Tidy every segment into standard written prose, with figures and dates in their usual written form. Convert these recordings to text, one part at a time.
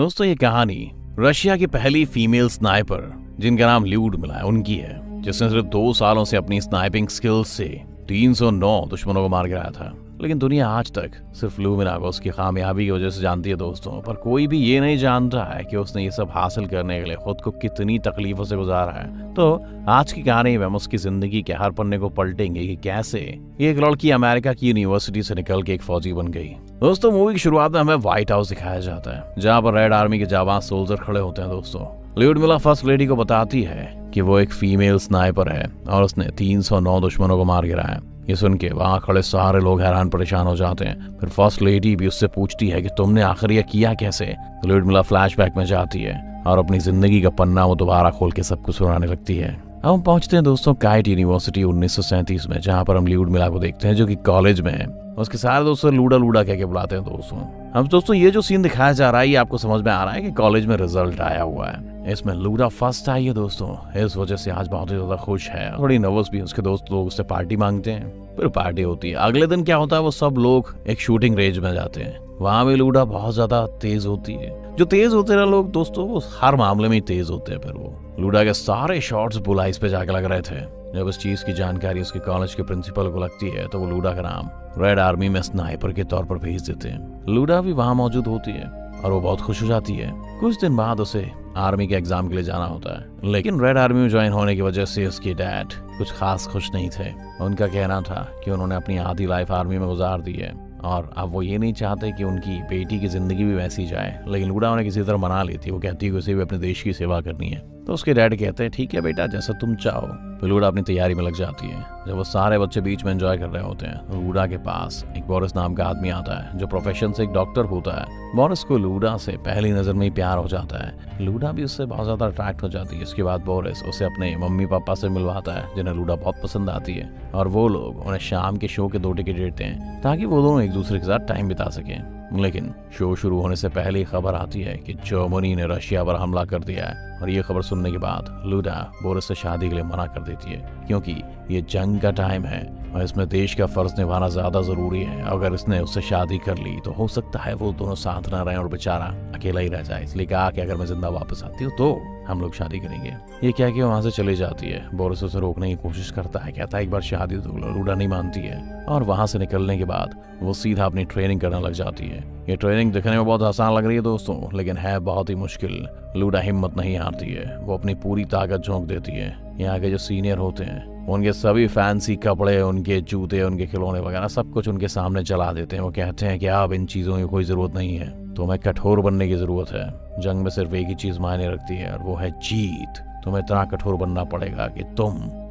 दोस्तों ये कहानी रशिया की पहली फीमेल स्नाइपर जिनका नाम ल्यूडमिला उनकी है, जिसने सिर्फ 2 सालों से अपनी स्नाइपिंग स्किल्स से 309 दुश्मनों को मार गिराया था। लेकिन दुनिया आज तक सिर्फ ल्यूडमिला को उसकी कामयाबी की वजह से जानती है दोस्तों, पर कोई भी ये नहीं जानता है कि उसने ये सब हासिल करने के लिए खुद को कितनी तकलीफों से गुजारा है। तो आज की कहानी में हम उसकी जिंदगी के हर पन्ने को पलटेंगे कि कैसे एक लड़की अमेरिका की यूनिवर्सिटी से निकल के एक फौजी बन गई। दोस्तों मूवी की शुरुआत में हमें व्हाइट हाउस दिखाया जाता है, जहाँ पर रेड आर्मी के जाबाज सोल्जर खड़े होते हैं। दोस्तों ल्यूडमिला फर्स्ट लेडी को बताती है कि वो एक फीमेल स्नाइपर है और उसने 309 दुश्मनों को मार गिराया। ये सुन के वहाँ खड़े सारे लोग हैरान परेशान हो जाते हैं। फिर फर्स्ट लेडी भी उससे पूछती है कि तुमने आखिर ये किया कैसे। तो ल्यूडमिला फ्लैशबैक में जाती है और अपनी जिंदगी का पन्ना वो दोबारा खोल के सब कुछ सुनाने लगती है। अब हम पहुंचते हैं दोस्तों काइट यूनिवर्सिटी 1937 में, जहाँ पर हम ल्यूडमिला को देखते हैं जो कि कॉलेज में है। उसके सारे दोस्तों लूडा लूडा कह के बुलाते हैं दोस्तों। अब दोस्तों ये जो सीन दिखाया जा रहा है ये आपको समझ में आ रहा है कि कॉलेज में रिजल्ट आया हुआ है। इसमें लूडा फर्स्ट आई है दोस्तों, इस वजह से आज बहुत ही ज्यादा खुश है, थोड़ी नर्वस भी। उसके दोस्त लोग उससे पार्टी मांगते हैं, फिर पार्टी होती है। अगले दिन क्या होता है, वो सब लोग एक शूटिंग रेंज में जाते हैं। वहां भी लूडा बहुत ज्यादा तेज होती है। जो तेज होते हैं लोग दोस्तों वो हर मामले में तेज होते हैं। फिर वो लूडा के सारे शॉट्स बुलाइस पे जाके लग रहे थे। जब इस चीज की जानकारी उसके कॉलेज के प्रिंसिपल को लगती है तो वो लूडा का नाम रेड आर्मी में स्नाइपर के तौर पर भेज देते हैं। लूडा भी वहां मौजूद होती है और वो बहुत खुश हो जाती है। कुछ दिन बाद उसे आर्मी के एग्जाम के लिए जाना होता है, लेकिन रेड आर्मी में ज्वाइन होने की वजह से उसके डैड कुछ खास खुश नहीं थे। उनका कहना था कि उन्होंने अपनी आधी लाइफ आर्मी में गुजार दी है और अब वो ये नहीं चाहते कि उनकी बेटी की जिंदगी भी वैसी जाए। लेकिन लूडा उन्हें किसी तरह मना लेती है। वो कहती है कि उसे भी अपने देश की सेवा करनी है। तो उसके डैड कहते हैं ठीक है बेटा, जैसा तुम चाहो। तो लूडा अपनी तैयारी में लग जाती है। जब वो सारे बच्चे बीच में एंजॉय कर रहे होते हैं तो लूडा के पास एक बोरिस नाम का आदमी आता है जो प्रोफेशन से एक डॉक्टर होता है। बोरिस को लूडा से पहली नजर में ही प्यार हो जाता है। लूडा भी उससे बहुत ज्यादा अट्रैक्ट हो जाती है। इसके बाद बोरिस उसे अपने मम्मी पापा से मिलवाता है जिन्हें लूडा बहुत पसंद आती है, और वो लोग उन्हें शाम के शो के 2 टिकट देते हैं ताकि वो दोनों एक दूसरे के साथ टाइम बिता सकें। लेकिन शो शुरू होने से पहले ही खबर आती है कि जर्मनी ने रशिया पर हमला कर दिया है, और ये खबर सुनने के बाद लूडा बोरिस से शादी के लिए मना कर देती है, क्योंकि ये जंग का टाइम है और इसमें देश का फर्ज निभाना ज्यादा जरूरी है। अगर इसने उससे शादी कर ली तो हो सकता है वो दोनों साथ न रहें और बेचारा अकेला ही रह जाए। इसलिए कहा कि अगर मैं जिंदा वापस आती हूँ तो हम लोग शादी करेंगे। ये क्या कि वहां से चली जाती है। बोरिस उसे रोकने की कोशिश करता है, कहता है एक बार शादी तो लो। लूडा नहीं मानती है और वहां से निकलने के बाद वो सीधा अपनी ट्रेनिंग करने लग जाती है। ये ट्रेनिंग दिखने में बहुत आसान लग रही है दोस्तों, लेकिन है बहुत ही मुश्किल। लूडा हिम्मत नहीं हारती है, वो अपनी पूरी ताकत झोंक देती है। यहाँ के जो सीनियर होते हैं उनके सभी फैंसी कपड़े, उनके जूते, उनके खिलौने वगैरह सब कुछ उनके सामने चला देते हैं। वो कहते हैं कि अब इन चीजों की कोई जरूरत नहीं है, तुम्हें कठोर बनने की जरूरत है। जंग में सिर्फ एक ही चीज मायने रखती है और वो है जीत। तुम्हें इतना कठोर बनना पड़ेगा कि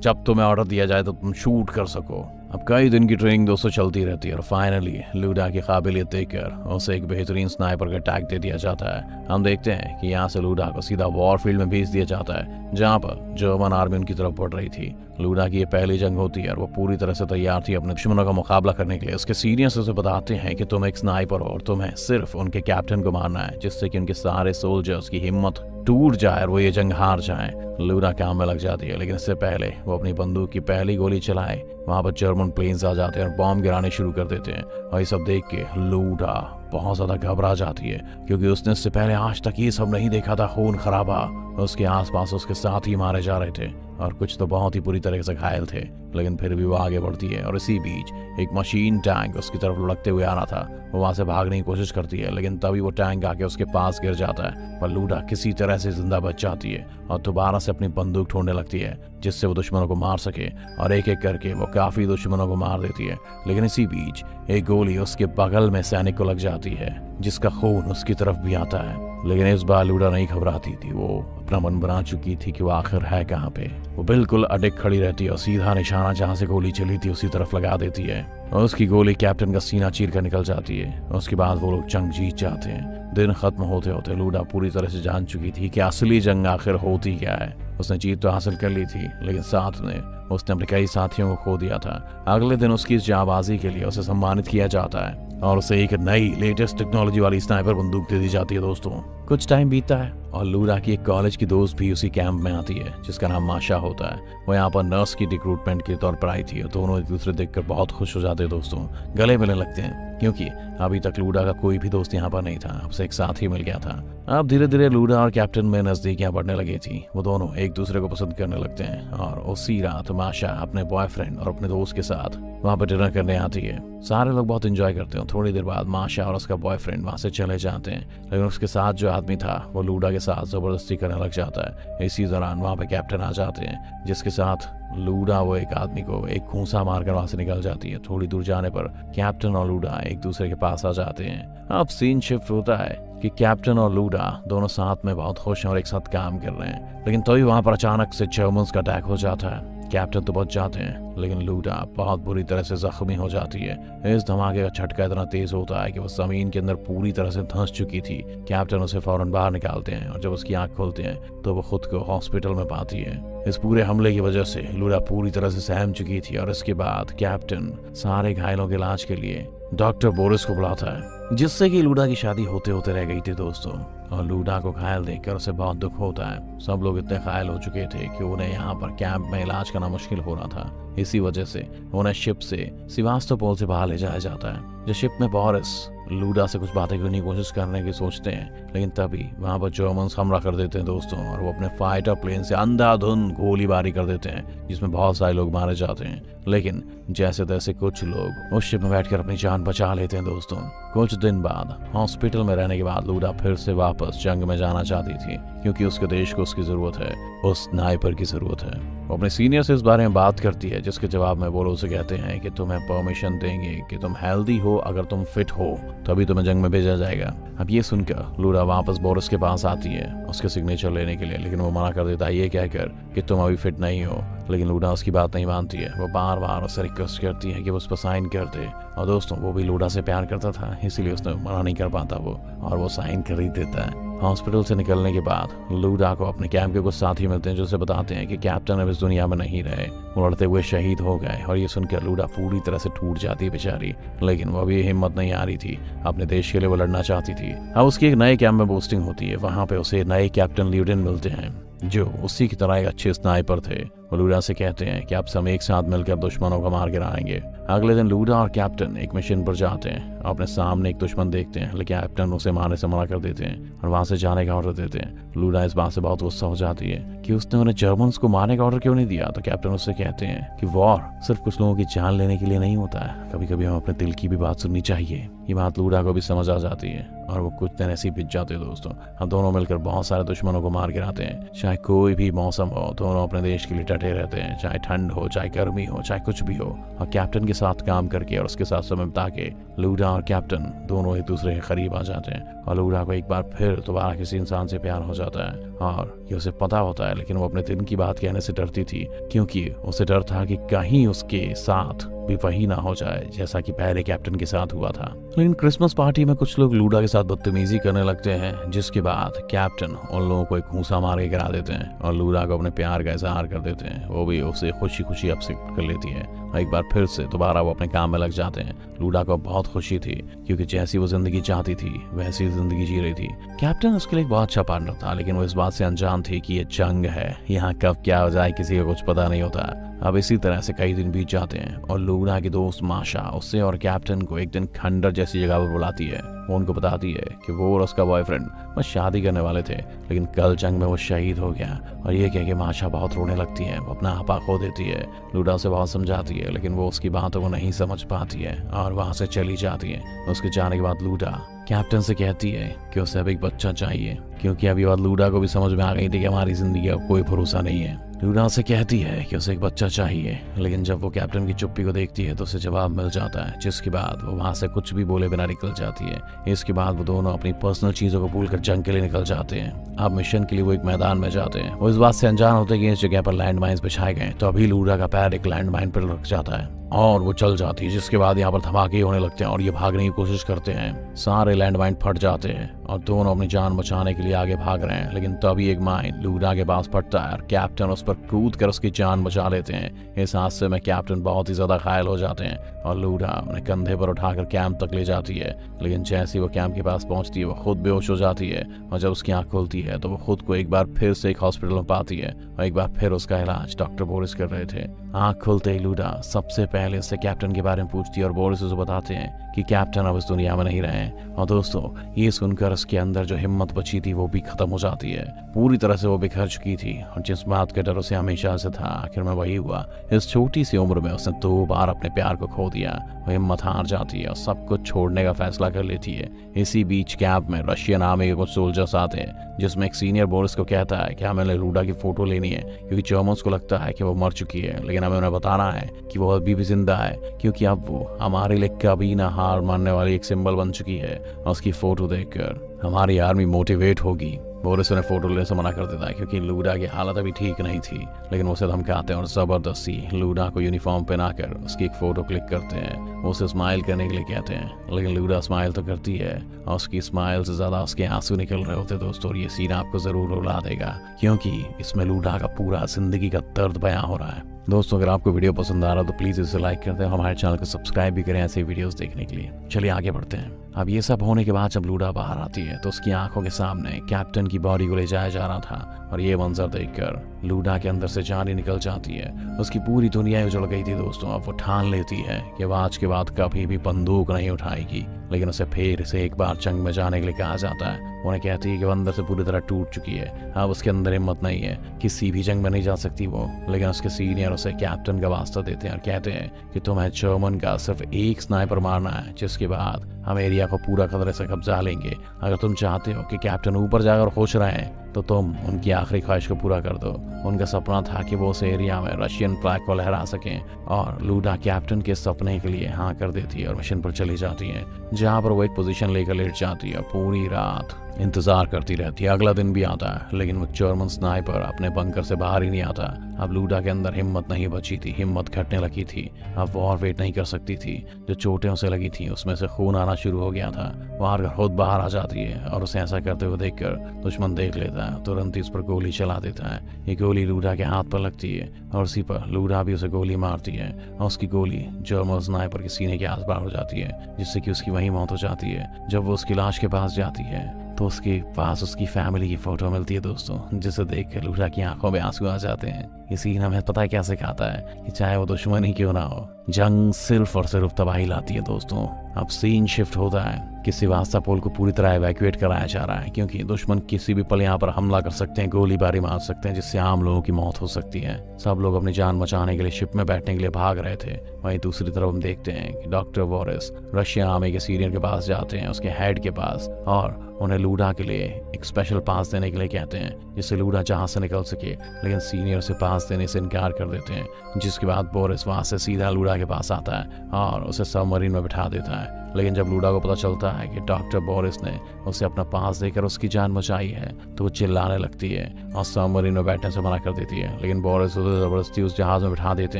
जब तुम्हें ऑर्डर दिया जाए तो तुम शूट कर सको। अब कई दिन की ट्रेनिंग दोस्तों चलती रहती है और फाइनली लूडा की काबिलियत देखकर उसे एक बेहतरीन स्नाइपर का टैग दे दिया जाता है। हम देखते हैं कि यहाँ से लूडा को सीधा वॉर फील्ड में भेज दिया जाता है, जहाँ पर जर्मन आर्मी उनकी तरफ बढ़ रही थी। लूडा की ये पहली जंग होती है और वो पूरी तरह से तैयार थी अपने दुश्मनों का मुकाबला करने के लिए। उसके सीनियर्स उसे बताते हैं कि तुम एक स्नाइपर हो और तुम्हें सिर्फ उनके कैप्टन को मारना है, जिससे कि उनके सारे सोल्जर्स की हिम्मत टूट जाए और वो ये जंग हार जाए। लूडा काम में लग जाती है, लेकिन इससे पहले वो अपनी बंदूक की पहली गोली चलाए वहां पर जर्मन प्लेन्स आ जाते हैं और बॉम्ब गिराने शुरू कर देते हैं। और ये सब देख के लूडा बहुत ज्यादा घबरा जाती है, क्योंकि उसने इससे पहले आज तक ये सब नहीं देखा था। खून खराबा, उसके आसपास उसके साथ ही मारे जा रहे थे और कुछ तो बहुत ही बुरी तरह से घायल थे, लेकिन फिर भी वो आगे बढ़ती है। और इसी बीच एक मशीन टैंक उसकी तरफ लुढ़कते हुए आ रहा था। वो वहां से भागने की कोशिश करती है, लेकिन तभी वो टैंक आके उसके पास गिर जाता है। पर लूडा किसी तरह से जिंदा बच जाती है और दोबारा से अपनी बंदूक ढूंढने लगती है, जिससे वो दुश्मनों को मार सके। और एक एक करके वो काफी दुश्मनों को मार देती है। लेकिन इसी बीच एक गोली उसके बगल में सैनिक को लग जाती है, जिसका खून उसकी तरफ भी आता है। लेकिन इस बार लूडा नहीं घबराती थी। वो अपना मन बना चुकी थी कि वो आखिर है कहाँ पे। वो बिल्कुल अडिग खड़ी रहती है और सीधा निशाना जहाँ से गोली चली थी उसी तरफ लगा देती है और उसकी गोली कैप्टन का सीना चीर कर निकल जाती है। उसके बाद वो लोग जंग जीत जाते हैं। दिन खत्म होते होते लूडा पूरी तरह से जान चुकी थी कि असली जंग आखिर होती क्या है। उसने जीत तो हासिल कर ली थी, लेकिन साथ में उसने अपने कई साथियों को खो दिया था। अगले दिन उसकी इस जाबाजी के लिए उसे सम्मानित किया जाता है और उसे एक नई लेटेस्ट टेक्नोलॉजी वाली स्नाइपर बंदूक दे दी जाती है। दोस्तों कुछ टाइम बीतता है और लूडा की एक कॉलेज की दोस्त भी उसी कैंप में आती है, जिसका नाम माशा होता है। वो यहाँ पर नर्स की रिक्रूटमेंट के तौर पर आई थी और दोनों एक दूसरे देखकर बहुत खुश हो जाते हैं। दोस्तों गले मिलने लगते हैं। क्योंकि अभी तक लूडा का कोई भी दोस्त यहाँ पर नहीं था, अब से एक साथ ही मिल गया था। अब धीरे धीरे लूडा और कैप्टन में नजदीकियां बढ़ने लगी थी। वो दोनों एक दूसरे को पसंद करने लगते हैं और उसी रात माशा अपने बॉयफ्रेंड और अपने दोस्त के साथ वहाँ पर डिनर करने आती है। सारे लोग बहुत एंजॉय करते हैं। थोड़ी देर बाद माशा और उसका बॉयफ्रेंड वहाँ से चले जाते हैं, लेकिन उसके साथ जो आदमी था वो लूडा के साथ जबरदस्ती करने लग जाता है। इसी दौरान वहाँ पे कैप्टन आ जाते हैं, जिसके साथ लूडा वो एक आदमी को एक घूंसा मारकर वहां से निकल जाती है। थोड़ी दूर जाने पर कैप्टन और लूडा एक दूसरे के पास आ जाते हैं। अब सीन शिफ्ट होता है कि कैप्टन और लूडा दोनों साथ में बहुत खुश हैं और एक साथ काम कर रहे हैं, लेकिन तभी वहां पर अचानक से जर्मन्स का अटैक हो जाता है। कैप्टन तो बच जाते हैं, लेकिन लूडा बहुत बुरी तरह से जख्मी हो जाती है। इस धमाके का झटका इतना तेज होता है कि वो जमीन के अंदर पूरी तरह से धंस चुकी थी। कैप्टन उसे फौरन बाहर निकालते हैं और जब उसकी आंख खोलते हैं तो वो खुद को हॉस्पिटल में पाती है। इस पूरे हमले की वजह से लूडा पूरी तरह से सहम चुकी थी और इसके बाद कैप्टन सारे घायलों के इलाज के लिए डॉक्टर बोरिस को बुलाता है, जिससे कि लूडा की शादी होते होते रह गई थी दोस्तों। और लूडा को घायल देखकर उसे बहुत दुख होता है। सब लोग इतने घायल हो चुके थे कि उन्हें यहाँ पर कैंप में इलाज करना मुश्किल हो रहा था। इसी वजह से उन्हें शिप से सिवास्तोपोल से बाहर ले जाया जाता है। जो शिप में बोरिस लूडा से कुछ बातें करने की कोशिश करने की सोचते हैं, लेकिन तभी वहां पर जर्मन्स हमला कर देते हैं दोस्तों, और वो अपने फाइटर प्लेन से अंधाधुंध गोलीबारी कर देते हैं, जिसमें बहुत सारे लोग मारे जाते हैं। लेकिन जैसे तैसे कुछ लोग उस शिप में बैठकर अपनी जान बचा लेते हैं दोस्तों। कुछ दिन बाद हॉस्पिटल में रहने के बाद लूडा फिर से वापस जंग में जाना चाहती थी, क्योंकि उसके देश को उसकी जरूरत है, उस स्नाइपर की जरूरत है। वो अपने सीनियर से इस बारे में बात करती है, जिसके जवाब में वो लोग उसे कहते हैं कि तुम्हें परमिशन देंगे कि तुम हेल्दी हो, अगर तुम फिट हो तभी तुम्हें जंग में भेजा जाएगा। अब ये सुनकर लूडा वापस बोरिस के पास आती है उसके सिग्नेचर लेने के लिए, लेकिन वो मना कर देता है ये कहकर कि तुम अभी फिट नहीं हो। लेकिन लूडा उसकी बात नहीं मानती है। वो बार बार उससे रिक्वेस्ट करती है कि वो उस पर साइन कर दे, और दोस्तों वो भी लूडा से प्यार करता था, इसीलिए उसने मना नहीं कर पाता वो, और वो साइन कर ही देता है। हॉस्पिटल से निकलने के बाद लूडा को अपने कैंप के कुछ साथी मिलते हैं, जो उसे बताते हैं कि कैप्टन अब इस दुनिया में नहीं रहे, वो लड़ते हुए शहीद हो गए। और ये सुनकर लूडा पूरी तरह से टूट जाती है बेचारी, लेकिन वो अभी हिम्मत नहीं आ रही थी। अपने देश के लिए वो लड़ना चाहती थी। अब उसकी एक नए कैंप में पोस्टिंग होती है। वहां पे उसे नए कैप्टन ल्यूडेन मिलते हैं, जो उसी की तरह एक अच्छे स्नाइपर थे। वो लूडा से कहते हैं कि आप सब एक साथ मिलकर दुश्मनों को मार गिराएंगे। अगले दिन लूडा और कैप्टन एक मिशन पर जाते हैं। अपने सामने एक दुश्मन देखते हैं, लेकिन कैप्टन उसे मारने से मना कर देते हैं और वहां से जाने का ऑर्डर देते हैं। लूडा इस बात से बहुत गुस्सा हो जाती है कि उसने उन्हें जर्मन्स को मारने का ऑर्डर क्यों नहीं दिया। तो कैप्टन उससे कहते हैं कि वॉर सिर्फ कुछ लोगों की जान लेने के लिए नहीं होता है, कभी कभी हम अपने दिल की भी बात सुननी चाहिए। ये बात लूडा को भी समझ आ जाती है और वो कुछ दिन ऐसे ही बीत जाते हैं दोस्तों। हम दोनों मिलकर बहुत सारे दुश्मनों को मार गिराते हैं। चाहे कोई भी मौसम हो, दोनों अपने देश के लिए डटे रहते हैं, चाहे ठंड हो, चाहे गर्मी हो, चाहे कुछ भी हो। और कैप्टन के साथ काम करके और उसके साथ समय बिता के लूडा और कैप्टन दोनों एक दूसरे के करीब आ जाते हैं। और लूडा को एक बार फिर दोबारा किसी इंसान से प्यार हो जाता है, और ये उसे पता होता है, लेकिन वो अपने दिल की बात कहने से डरती थी, क्योंकि उसे डर था कि कहीं उसके साथ भी वही ना हो जाए जैसा कि पहले कैप्टन के साथ हुआ था। लेकिन क्रिसमस पार्टी में कुछ लोग लूडा के साथ बदतमीजी करने लगते हैं, जिसके बाद कैप्टन उन लोगों को एक घूंसा मार के गिरा देते हैं और लूडा को अपने प्यार का इजहार कर देते हैं। वो भी उसे खुशी खुशी एक्सेप्ट कर लेती है। एक बार फिर से दोबारा वो अपने काम में लग जाते हैं। लूडा को बहुत खुशी थी, क्योंकि जैसी वो जिंदगी चाहती थी वैसी जिंदगी जी रही थी। कैप्टन उसके लिए बहुत अच्छा पार्टनर था, लेकिन वो इस बात से अनजान थी कि ये जंग है, यहाँ कब क्या हो जाए किसी को कुछ पता नहीं होता। अब इसी तरह से कई दिन बीत जाते हैं और लूडा की दोस्त माशा उससे और कैप्टन को एक दिन खंडर जैसी जगह पर बुलाती है। वो उनको बताती है कि वो और उसका बॉयफ्रेंड बस शादी करने वाले थे, लेकिन कल जंग में वो शहीद हो गया। और ये कह के माशा बहुत रोने लगती है, वो अपना आपा खो देती है। लूडा उसे बहुत समझाती है, लेकिन वो उसकी बातों को नहीं समझ पाती है और वहां से चली जाती है। उसके जाने के बाद लूडा कैप्टन से कहती है कि उसे अब एक बच्चा चाहिए, क्योंकि अभी बात लूडा को भी समझ में आ गई थी कि हमारी जिंदगी का कोई भरोसा नहीं है। लूडा से कहती है कि उसे एक बच्चा चाहिए, लेकिन जब वो कैप्टन की चुप्पी को देखती है तो उसे जवाब मिल जाता है, जिसके बाद वो वहां से कुछ भी बोले बिना निकल जाती है। इसके बाद वो दोनों अपनी पर्सनल चीजों को भूलकर जंग के लिए निकल जाते हैं। अब मिशन के लिए वो एक मैदान में जाते हैं। वो इस बात से अनजान होते हैं कि इस जगह पर लैंड माइन्स बिछाए गए। तो अभी लूडा का पैर एक लैंड माइन पर लग जाता है और वो चल जाती है, जिसके बाद यहाँ पर धमाके होने लगते हैं और ये भागने की कोशिश करते हैं। सारे लैंड माइन फट जाते हैं और दोनों अपनी जान बचाने के लिए आगे भाग रहे हैं, लेकिन तभी एक माइन लूडा के पास फटता है और कैप्टन उस पर कूद कर उसकी जान बचा लेते हैं। इस हादसे में कैप्टन बहुत ही ज्यादा घायल हो जाते हैं और लूडा उन्हें कंधे पर उठाकर कैंप तक ले जाती है, लेकिन जैसे वो कैंप के पास पहुंचती है वो खुद बेहोश हो जाती है। और जब उसकी आंख खुलती है तो वो खुद को एक बार फिर से एक हॉस्पिटल में पाती है और एक बार फिर उसका इलाज डॉक्टर बोरिस कर रहे थे। आंख खुलते ही लूडा सबसे पहले उससे कैप्टन के बारे में पूछती है और बोरिस उसे बताते हैं कि कैप्टन अब इस दुनिया में नहीं रहे। और दोस्तों ये सुनकर उसके अंदर जो हिम्मत बची थी वो भी खत्म हो जाती है। पूरी तरह से वो बिखर चुकी थी और जिस बात के डर उसे हमेशा से था आखिर में वही हुआ। इस छोटी सी उम्र में उसने 2 बार अपने प्यार को खो दिया। वो हिम्मत हार जाती है और सब कुछ छोड़ने का फैसला कर लेती है। इसी बीच कैंप में रशियन आर्मी के कुछ सोल्जर्स आते हैं, जिसमें एक सीनियर बोरिस को कहता है कि हमें लूडा की फोटो लेनी है, क्योंकि जर्मन्स को लगता है कि वो मर चुकी है, लेकिन हमें उन्हें बताना है कि वो अभी भी जिंदा है, क्योंकि अब वो हमारे लिए कभी ना हार मानने वाली एक सिंबल बन चुकी है। और उसकी फोटो देखकर हमारी आर्मी मोटिवेट होगी। बोरिस उन्हें फोटो लेने से मना कर देता है क्योंकि लूडा की हालत अभी ठीक नहीं थी, लेकिन वो उसे धमकाते हैं और जबरदस्ती लूडा को यूनिफॉर्म पहनाकर उसकी एक फोटो क्लिक करते हैं। वो उसे स्माइल करने के लिए कहते हैं, लेकिन लूडा स्माइल तो करती है और उसकी स्माइल से ज्यादा उसके आंसू निकल रहे होते दोस्तों। और ये सीन आपको जरूर रुला देगा क्योंकि इसमें लूडा का पूरा जिंदगी का दर्द बयां हो रहा है। दोस्तों अगर आपको वीडियो पसंद आ रहा तो प्लीज इसे लाइक कर दें, हमारे चैनल को सब्सक्राइब भी करें ऐसे वीडियोस देखने के लिए। चलिए आगे बढ़ते हैं। अब ये सब होने के बाद जब लूडा बाहर आती है तो उसकी आंखों के सामने कैप्टन की बॉडी को ले जाया जा रहा था और ये मंजर देखकर लूडा के अंदर से जान ही निकल जाती है। उसकी पूरी दुनिया उजड़ गई थी दोस्तों। अब वो ठान लेती है कि आज के बाद कभी भी बंदूक नहीं उठाएगी, लेकिन उसे फिर से एक बार जंग में जाने के लिए कहा जाता है। उन्हें कहती है कि वो अंदर से पूरी तरह टूट चुकी है, अब उसके अंदर हिम्मत नहीं है, किसी भी जंग में नहीं जा सकती वो। लेकिन उसके सीनियर उसे कैप्टन का वास्ता देते हैं और कहते हैं कि तुम्हें जर्मन का सिर्फ एक स्नाइपर मारना है, जिसके बाद हम एरिया को पूरा खतरे से कब्जा लेंगे। अगर तुम चाहते हो कि कैप्टन ऊपर जाकर खुश रहें तो तुम उनकी आखिरी ख्वाहिश को पूरा कर दो। उनका सपना था कि वो उस एरिया में रशियन फ्लैग को लहरा सकें और लूडा कैप्टन के सपने के लिए हाँ कर देती है और मिशन पर चली जाती है, जहाँ पर वो एक पोजीशन लेकर लेट जाती है और पूरी रात इंतजार करती रहती है। अगला दिन भी आता है लेकिन वो जर्मन स्नाइपर अपने बंकर से बाहर ही नहीं आता। अब लूडा के अंदर हिम्मत नहीं बची थी, हिम्मत घटने लगी थी। अब वो और वेट नहीं कर सकती थी। जो चोटें उसे लगी थी उसमें से खून आना शुरू हो गया था। वो हार कर खुद बाहर आ जाती है और उसे ऐसा करते हुए देखकर दुश्मन देख लेता है, तुरंत ही उस पर गोली चला देता है। ये गोली लूडा के हाथ पर लगती है और उसी पर लूडा भी उसे गोली मारती है और उसकी गोली जर्मन स्नाइपर के सीने के आसपास हो जाती है, जिससे कि उसकी वहीं मौत हो जाती है। जब वो उसकी लाश के पास जाती है तो उसके पास उसकी फैमिली की फोटो मिलती है दोस्तों, जिसे देख कर लूडा की आंखों में आंसू आ जाते हैं। ये सीन हमें पता है क्या सिखाता है कि चाहे वो दुश्मन ही क्यों ना हो, जंग सिर्फ और सिर्फ तबाही लाती है दोस्तों। अब सीन शिफ्ट होता है कि सेवास्तोपोल को पूरी तरह एवैक्यूएट कराया जा रहा है, क्योंकि दुश्मन किसी भी पल यहाँ पर हमला कर सकते हैं, गोलीबारी मार सकते हैं, जिससे आम लोगों की मौत हो सकती है। सब लोग अपनी जान बचाने के लिए शिप में बैठने के लिए भाग रहे थे। वहीं दूसरी तरफ हम देखते हैं कि डॉक्टर बोरिस रशियन आर्मी के सीनियर के पास जाते हैं, उसके हेड के पास, और उन्हें लूडा के लिए एक स्पेशल पास देने के लिए कहते हैं, जिससे लूडा जहां से निकल सके। लेकिन सीनियर से पास देने से इनकार कर देते हैं, जिसके बाद बोरिस वहां से सीधा लूडा के पास आता है और उसे सबमरीन में बिठा देता है। लेकिन जब लूडा को पता चलता है कि डॉक्टर बोरिस ने उसे अपना पास देकर उसकी जान बचाई है तो वो चिल्लाने लगती है और सबमरीन में बैठने से मना कर देती है। लेकिन बोरिस उसे जबरदस्ती उस जहाज में बिठा देते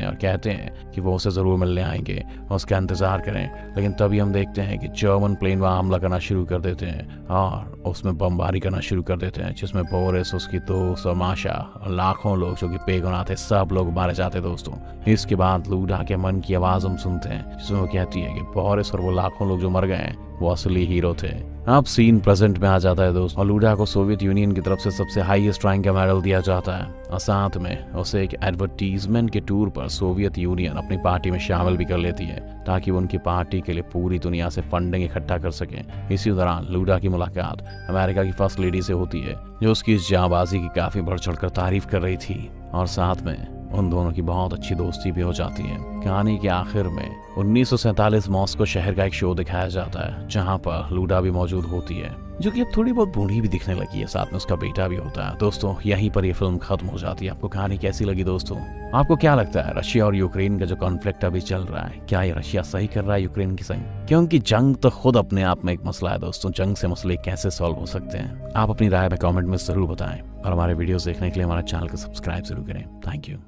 हैं और कहते हैं कि वो उसे जरूर मिलने आएंगे और उसका इंतजार करें। लेकिन तभी हम देखते हैं कि जर्मन प्लेन वहां हमला करना शुरू कर देते हैं और उसमें बमबारी करना शुरू कर देते हैं, जिसमें बोरिस, उसकी दोस्त और माशा और लाखों लोग जो कि पेगुनाह थे, सब लोग मारे जाते दोस्तों। इसके बाद लूडा के मन की आवाज हम सुनते हैं, जिसमें वो कहती है कि बोरिस और वो लाखों लोग जो मर गए हैं वो असली हीरो थे। अब सीन प्रेजेंट में आ जाता है दोस्तों और लूडा को सोवियत यूनियन की तरफ से सबसे हाईएस्ट रैंक का मेडल दिया जाता है और साथ में उसे एक एडवर्टीजमेंट के टूर पर सोवियत यूनियन अपनी पार्टी में शामिल भी कर लेती है, ताकि वो उनकी पार्टी के लिए पूरी दुनिया से फंडिंग इकट्ठा कर सकें। इसी दौरान लूडा की मुलाकात अमेरिका की फर्स्ट लेडी से होती है, जो उसकी इस जांबाजी की काफी बढ़ चढ़कर तारीफ कर रही थी और साथ में उन दोनों की बहुत अच्छी दोस्ती भी हो जाती है। कहानी के आखिर में 1947 मॉस्को शहर का एक शो दिखाया जाता है, जहां पर लूडा भी मौजूद होती है, जो कि अब थोड़ी बहुत बूढ़ी भी दिखने लगी है, साथ में उसका बेटा भी होता है। दोस्तों यहीं पर ये फिल्म खत्म हो जाती है। आपको कहानी कैसी लगी दोस्तों? आपको क्या लगता है रशिया और यूक्रेन का जो कॉन्फ्लिक्ट अभी चल रहा है, क्या ये रशिया सही कर रहा है यूक्रेन की संग? क्योंकि जंग तो खुद अपने आप में एक मसला है दोस्तों, जंग से मसले कैसे सॉल्व हो सकते हैं? आप अपनी राय में कमेंट में जरूर बताएं और हमारे वीडियोस देखने के लिए हमारे चैनल को सब्सक्राइब जरूर करें। Thank you.